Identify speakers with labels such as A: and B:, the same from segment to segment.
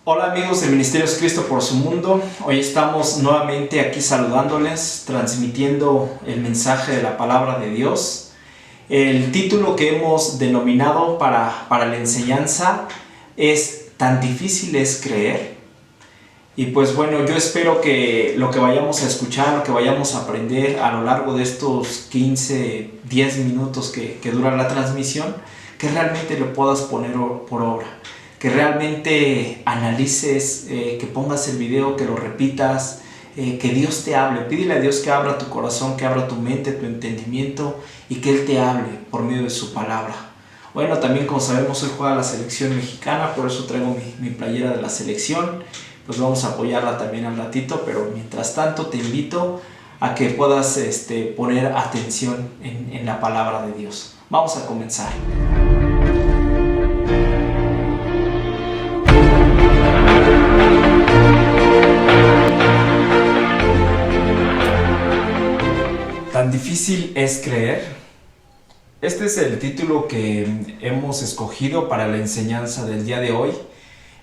A: Hola amigos del Ministerio Cristo por su Mundo, hoy estamos nuevamente aquí saludándoles, transmitiendo el mensaje de la palabra de Dios. El título que hemos denominado para la enseñanza es ¿Tan difícil es creer? Y pues bueno, yo espero que lo que vayamos a escuchar, lo que vayamos a aprender a lo largo de estos 10 minutos que dura la transmisión, que realmente lo puedas poner por obra. Que realmente analices, que pongas el video, que lo repitas, que Dios te hable. Pídele a Dios que abra tu corazón, que abra tu mente, tu entendimiento y que Él te hable por medio de su palabra. Bueno, también como sabemos hoy juega la selección mexicana, por eso traigo mi playera de la selección. Pues vamos a apoyarla también al ratito, pero mientras tanto te invito a que puedas poner atención en la palabra de Dios. Vamos a comenzar. ¿Tan difícil es creer? Este es el título que hemos escogido para la enseñanza del día de hoy.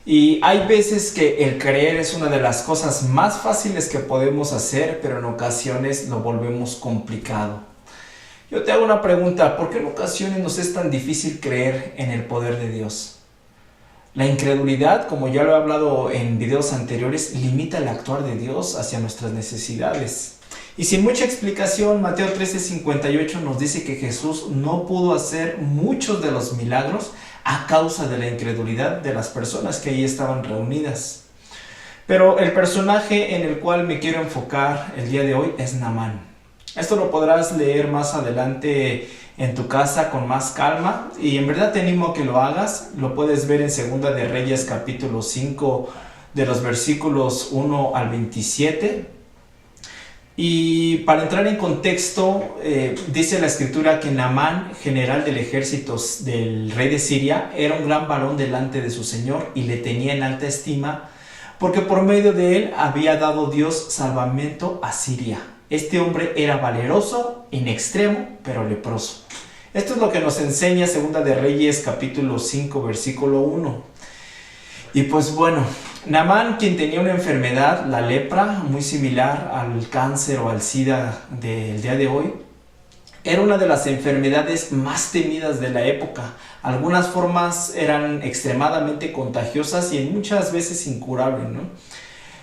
A: Y hay veces que el creer es una de las cosas más fáciles que podemos hacer, pero en ocasiones lo volvemos complicado. Yo te hago una pregunta, ¿por qué en ocasiones nos es tan difícil creer en el poder de Dios? La incredulidad, como ya lo he hablado en videos anteriores, limita el actuar de Dios hacia nuestras necesidades. Y sin mucha explicación, Mateo 13:58 nos dice que Jesús no pudo hacer muchos de los milagros a causa de la incredulidad de las personas que ahí estaban reunidas. Pero el personaje en el cual me quiero enfocar el día de hoy es Naamán. Esto lo podrás leer más adelante en tu casa con más calma y en verdad te animo a que lo hagas. Lo puedes ver en Segunda de Reyes capítulo 5 de los versículos 1 al 27. Y para entrar en contexto, dice la escritura que Naamán, general del ejército del rey de Siria, era un gran varón delante de su señor y le tenía en alta estima porque por medio de él había dado Dios salvamento a Siria. Este hombre era valeroso en extremo, pero leproso. Esto es lo que nos enseña Segunda de Reyes capítulo 5 versículo 1. Y pues bueno, Naamán, quien tenía una enfermedad, la lepra, muy similar al cáncer o al SIDA del día de hoy, era una de las enfermedades más temidas de la época. Algunas formas eran extremadamente contagiosas y muchas veces incurables, ¿no?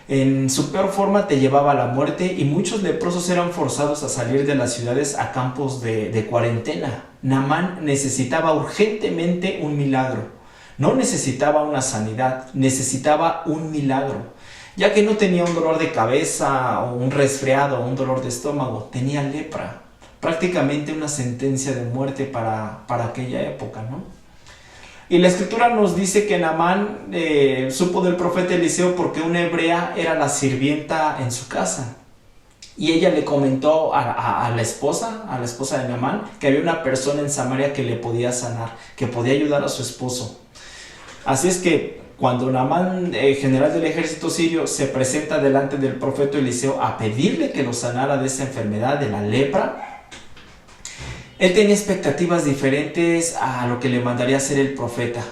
A: En su peor forma te llevaba a la muerte y muchos leprosos eran forzados a salir de las ciudades a campos de cuarentena. Naamán necesitaba urgentemente un milagro. No necesitaba una sanidad, necesitaba un milagro, ya que no tenía un dolor de cabeza o un resfriado o un dolor de estómago, tenía lepra, prácticamente una sentencia de muerte para aquella época, ¿no? Y la escritura nos dice que Naamán supo del profeta Eliseo porque una hebrea era la sirvienta en su casa. Y ella le comentó a la esposa de Naamán, que había una persona en Samaria que le podía sanar, que podía ayudar a su esposo. Así es que cuando Naamán, general del ejército sirio, se presenta delante del profeta Eliseo a pedirle que lo sanara de esa enfermedad, de la lepra, él tenía expectativas diferentes a lo que le mandaría hacer el profeta.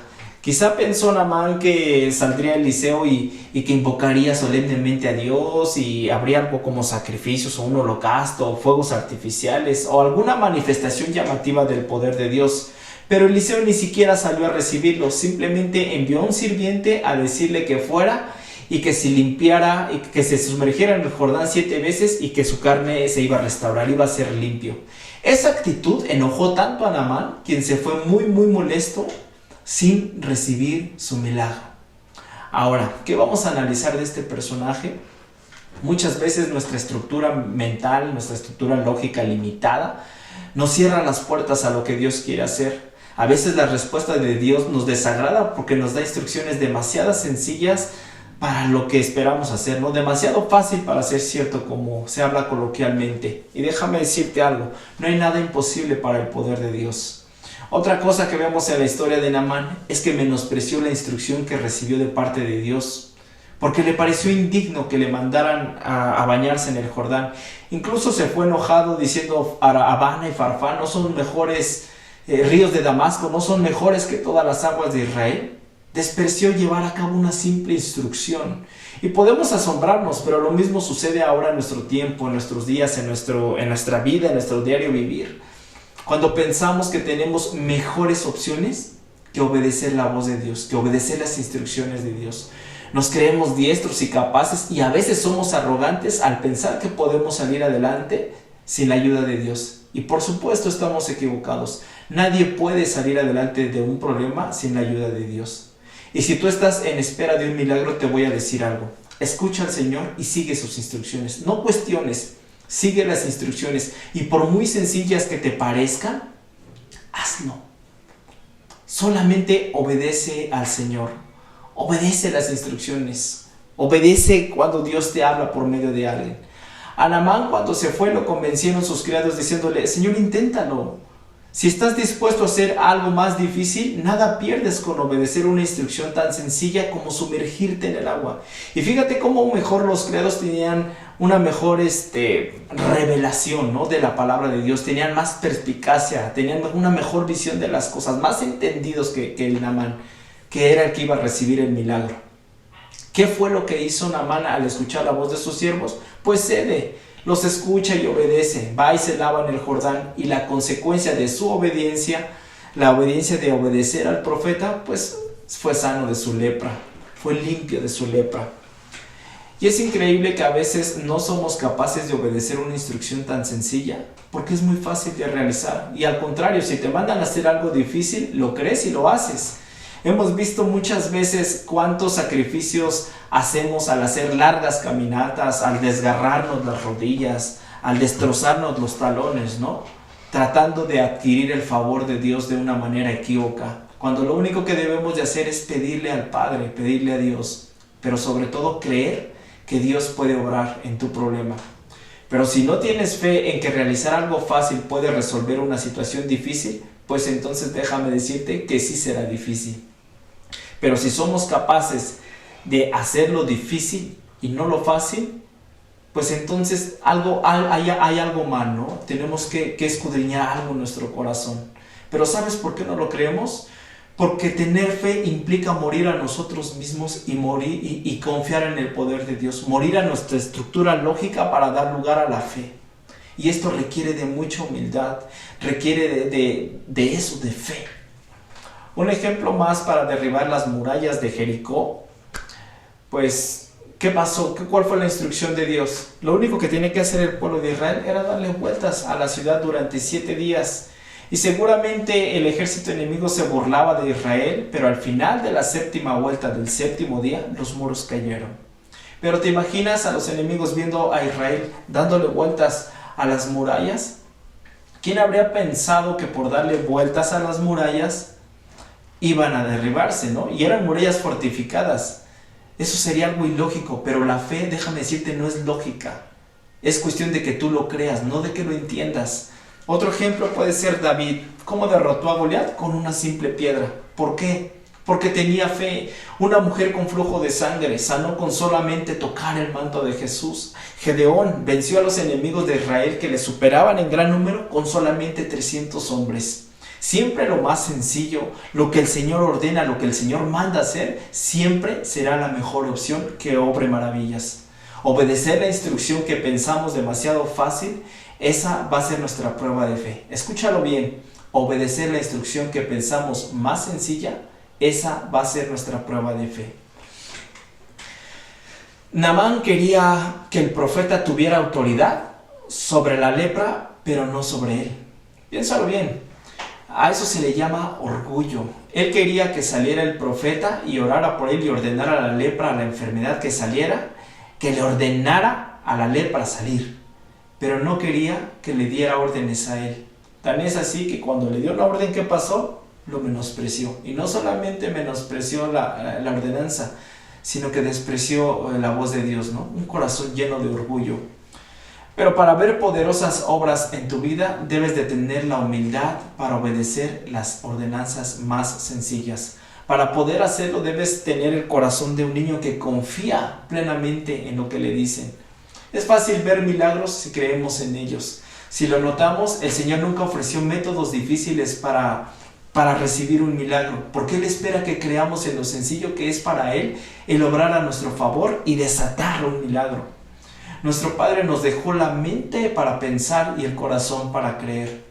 A: Quizá pensó Naamán que saldría Eliseo y que invocaría solemnemente a Dios y habría algo como sacrificios o un holocausto o fuegos artificiales o alguna manifestación llamativa del poder de Dios. Pero Eliseo ni siquiera salió a recibirlo, simplemente envió a un sirviente a decirle que fuera y que se limpiara y que se sumergiera en el Jordán 7 veces y que su carne se iba a restaurar, iba a ser limpio. Esa actitud enojó tanto a Naamán, quien se fue muy molesto sin recibir su milagro. Ahora, ¿qué vamos a analizar de este personaje? Muchas veces nuestra estructura mental, nuestra estructura lógica limitada, nos cierra las puertas a lo que Dios quiere hacer. A veces la respuesta de Dios nos desagrada porque nos da instrucciones demasiado sencillas para lo que esperamos hacer, ¿no? Demasiado fácil para ser cierto, como se habla coloquialmente. Y déjame decirte algo, no hay nada imposible para el poder de Dios. Otra cosa que vemos en la historia de Naamán es que menospreció la instrucción que recibió de parte de Dios, porque le pareció indigno que le mandaran a bañarse en el Jordán. Incluso se fue enojado diciendo, Abana y Farfán no son mejores ríos de Damasco, no son mejores que todas las aguas de Israel. Despreció llevar a cabo una simple instrucción. Y podemos asombrarnos, pero lo mismo sucede ahora en nuestro tiempo, en nuestros días, en nuestra vida, en nuestro diario vivir. Cuando pensamos que tenemos mejores opciones que obedecer la voz de Dios, que obedecer las instrucciones de Dios. Nos creemos diestros y capaces y a veces somos arrogantes al pensar que podemos salir adelante sin la ayuda de Dios. Y por supuesto estamos equivocados. Nadie puede salir adelante de un problema sin la ayuda de Dios. Y si tú estás en espera de un milagro, te voy a decir algo. Escucha al Señor y sigue sus instrucciones. No cuestiones, sigue las instrucciones. Y por muy sencillas que te parezcan, hazlo. Solamente obedece al Señor. Obedece las instrucciones. Obedece cuando Dios te habla por medio de alguien. A Naamán, cuando se fue, lo convencieron sus criados diciéndole: Señor, inténtalo. Si estás dispuesto a hacer algo más difícil, nada pierdes con obedecer una instrucción tan sencilla como sumergirte en el agua. Y fíjate cómo mejor los criados tenían una mejor revelación, ¿no?, de la palabra de Dios. Tenían más perspicacia, tenían una mejor visión de las cosas, más entendidos que el Naamán, que era el que iba a recibir el milagro. ¿Qué fue lo que hizo Naamán al escuchar la voz de sus siervos? Pues cede. Los escucha y obedece, va y se lava en el Jordán, y la consecuencia de su obediencia, la obediencia de obedecer al profeta, pues fue sano de su lepra, fue limpio de su lepra. Y es increíble que a veces no somos capaces de obedecer una instrucción tan sencilla, porque es muy fácil de realizar, y al contrario, si te mandan a hacer algo difícil, lo crees y lo haces. Hemos visto muchas veces cuántos sacrificios hacemos al hacer largas caminatas, al desgarrarnos las rodillas, al destrozarnos los talones, ¿no? Tratando de adquirir el favor de Dios de una manera equívoca, cuando lo único que debemos de hacer es pedirle al Padre, pedirle a Dios, pero sobre todo creer que Dios puede obrar en tu problema. Pero si no tienes fe en que realizar algo fácil puede resolver una situación difícil, pues entonces déjame decirte que sí será difícil. Pero si somos capaces de hacer lo difícil y no lo fácil, pues entonces hay algo mal, ¿no? Tenemos que escudriñar algo en nuestro corazón. Pero ¿sabes por qué no lo creemos? Porque tener fe implica morir a nosotros mismos y confiar en el poder de Dios. Morir a nuestra estructura lógica para dar lugar a la fe. Y esto requiere de mucha humildad, requiere de eso, de fe. Un ejemplo más para derribar las murallas de Jericó. Pues, ¿qué pasó? ¿Cuál fue la instrucción de Dios? Lo único que tenía que hacer el pueblo de Israel era darle vueltas a la ciudad durante 7 días. Y seguramente el ejército enemigo se burlaba de Israel, pero al final de la 7ª vuelta del 7º día, los muros cayeron. Pero ¿te imaginas a los enemigos viendo a Israel dándole vueltas a las murallas? ¿Quién habría pensado que por darle vueltas a las murallas iban a derribarse, ¿no? Y eran murallas fortificadas. Eso sería algo ilógico, pero la fe, déjame decirte, no es lógica. Es cuestión de que tú lo creas, no de que lo entiendas. Otro ejemplo puede ser David. ¿Cómo derrotó a Goliat? Con una simple piedra. ¿Por qué? Porque tenía fe. Una mujer con flujo de sangre sanó con solamente tocar el manto de Jesús. Gedeón venció a los enemigos de Israel que le superaban en gran número con solamente 300 hombres. Siempre lo más sencillo, lo que el Señor ordena, lo que el Señor manda hacer, siempre será la mejor opción que obre maravillas. Obedecer la instrucción que pensamos demasiado fácil, esa va a ser nuestra prueba de fe. Escúchalo bien, obedecer la instrucción que pensamos más sencilla, esa va a ser nuestra prueba de fe. Naamán quería que el profeta tuviera autoridad sobre la lepra, pero no sobre él. Piénsalo bien. A eso se le llama orgullo. Él quería que saliera el profeta y orara por él y ordenara a la lepra, a la enfermedad que saliera, que le ordenara a la lepra salir. Pero no quería que le diera órdenes a él. Tan es así que cuando le dio la orden, ¿qué pasó? Lo menospreció. Y no solamente menospreció la ordenanza, sino que despreció la voz de Dios, ¿no? Un corazón lleno de orgullo. Pero para ver poderosas obras en tu vida, debes de tener la humildad para obedecer las ordenanzas más sencillas. Para poder hacerlo, debes tener el corazón de un niño que confía plenamente en lo que le dicen. Es fácil ver milagros si creemos en ellos. Si lo notamos, el Señor nunca ofreció métodos difíciles para para recibir un milagro, porque Él espera que creamos en lo sencillo que es para Él el obrar a nuestro favor y desatar un milagro. Nuestro Padre nos dejó la mente para pensar y el corazón para creer.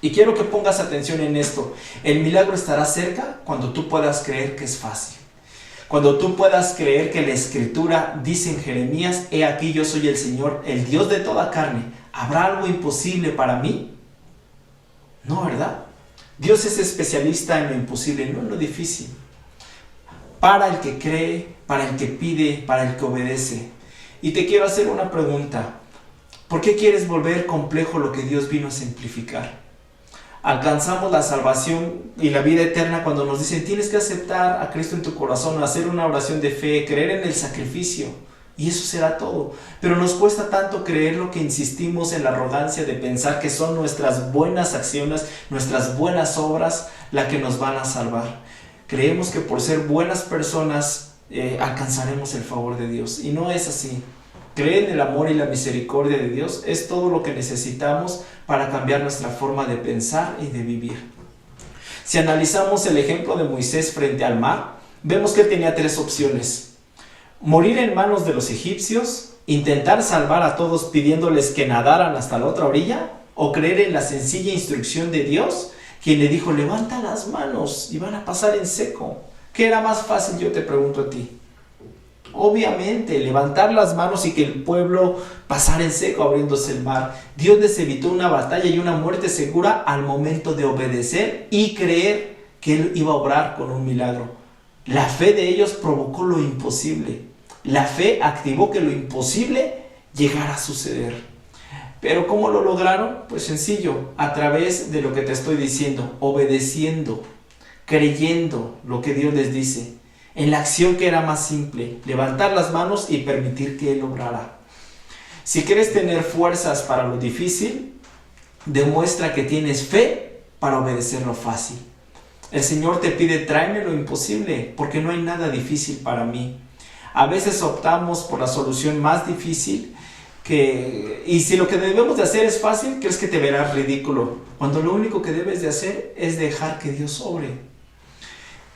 A: Y quiero que pongas atención en esto. El milagro estará cerca cuando tú puedas creer que es fácil. Cuando tú puedas creer que la Escritura dice en Jeremías: he aquí yo soy el Señor, el Dios de toda carne. ¿Habrá algo imposible para mí? No, ¿verdad? Dios es especialista en lo imposible, no en lo difícil. Para el que cree, para el que pide, para el que obedece. Y te quiero hacer una pregunta. ¿Por qué quieres volver complejo lo que Dios vino a simplificar? Alcanzamos la salvación y la vida eterna cuando nos dicen: tienes que aceptar a Cristo en tu corazón, hacer una oración de fe, creer en el sacrificio, y eso será todo. Pero nos cuesta tanto creerlo que insistimos en la arrogancia de pensar que son nuestras buenas acciones, nuestras buenas obras las que nos van a salvar. Creemos que por ser buenas personas alcanzaremos el favor de Dios, y no es así. Creer en el amor y la misericordia de Dios es todo lo que necesitamos para cambiar nuestra forma de pensar y de vivir. Si analizamos el ejemplo de Moisés frente al mar, vemos que él tenía tres opciones: morir en manos de los egipcios, intentar salvar a todos pidiéndoles que nadaran hasta la otra orilla, o creer en la sencilla instrucción de Dios, quien le dijo: levanta las manos y van a pasar en seco. ¿Qué era más fácil? Yo te pregunto a ti. Obviamente, levantar las manos y que el pueblo pasara en seco abriéndose el mar. Dios les evitó una batalla y una muerte segura al momento de obedecer y creer que Él iba a obrar con un milagro. La fe de ellos provocó lo imposible. La fe activó que lo imposible llegara a suceder. ¿Pero cómo lo lograron? Pues sencillo, a través de lo que te estoy diciendo: obedeciendo, creyendo lo que Dios les dice. En la acción que era más simple, levantar las manos y permitir que Él obrara. Si quieres tener fuerzas para lo difícil, demuestra que tienes fe para obedecer lo fácil. El Señor te pide: tráeme lo imposible, porque no hay nada difícil para mí. A veces optamos por la solución más difícil, y si lo que debemos de hacer es fácil, crees que te verás ridículo, cuando lo único que debes de hacer es dejar que Dios obre.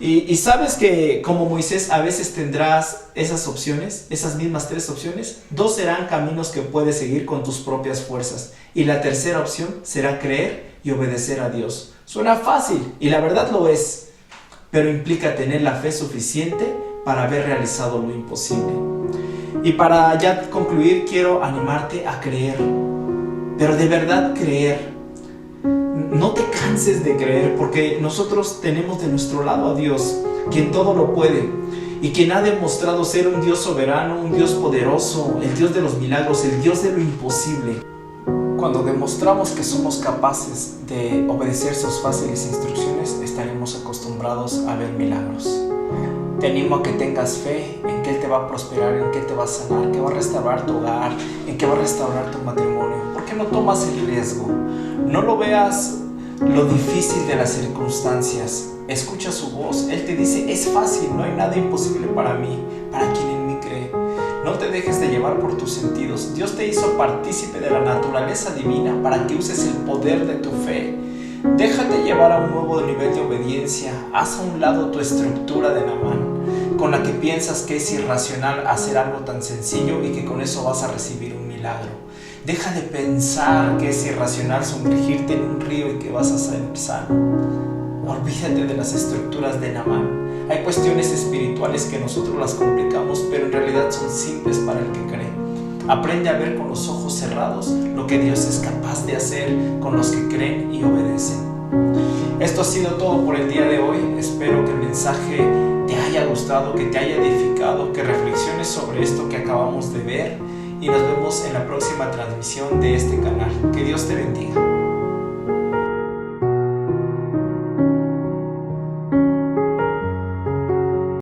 A: Y sabes que como Moisés a veces tendrás esas opciones, esas mismas tres opciones. Dos serán caminos que puedes seguir con tus propias fuerzas, y la tercera opción será creer y obedecer a Dios. Suena fácil, y la verdad lo es, pero implica tener la fe suficiente para haber realizado lo imposible. Y para ya concluir, quiero animarte a creer, pero de verdad creer. No te canses de creer, porque nosotros tenemos de nuestro lado a Dios, quien todo lo puede y quien ha demostrado ser un Dios soberano, un Dios poderoso, el Dios de los milagros, el Dios de lo imposible. Cuando demostramos que somos capaces de obedecer sus fáciles instrucciones, estaremos acostumbrados a ver milagros. Te animo a que tengas fe en que Él te va a prosperar, en que te va a sanar, que va a restaurar tu hogar, en que va a restaurar tu matrimonio. ¿Por qué no tomas el riesgo? No lo veas lo difícil de las circunstancias. Escucha su voz. Él te dice: es fácil, no hay nada imposible para mí, para quien en mí cree. No te dejes de llevar por tus sentidos. Dios te hizo partícipe de la naturaleza divina para que uses el poder de tu fe. Déjate llevar a un nuevo nivel de obediencia. Haz a un lado tu estructura de Naamán, con la que piensas que es irracional hacer algo tan sencillo y que con eso vas a recibir un milagro. Deja de pensar que es irracional sumergirte en un río y que vas a ser sano. Olvídate de las estructuras de Naamán. Hay cuestiones espirituales que nosotros las complicamos, pero en realidad son simples para el que cree. Aprende a ver con los ojos cerrados lo que Dios es capaz de hacer con los que creen y obedecen. Esto ha sido todo por el día de hoy. Espero que el mensaje te haya gustado, que te haya edificado, que reflexiones sobre esto que acabamos de ver, y nos vemos en la próxima transmisión de este canal. Que Dios te bendiga.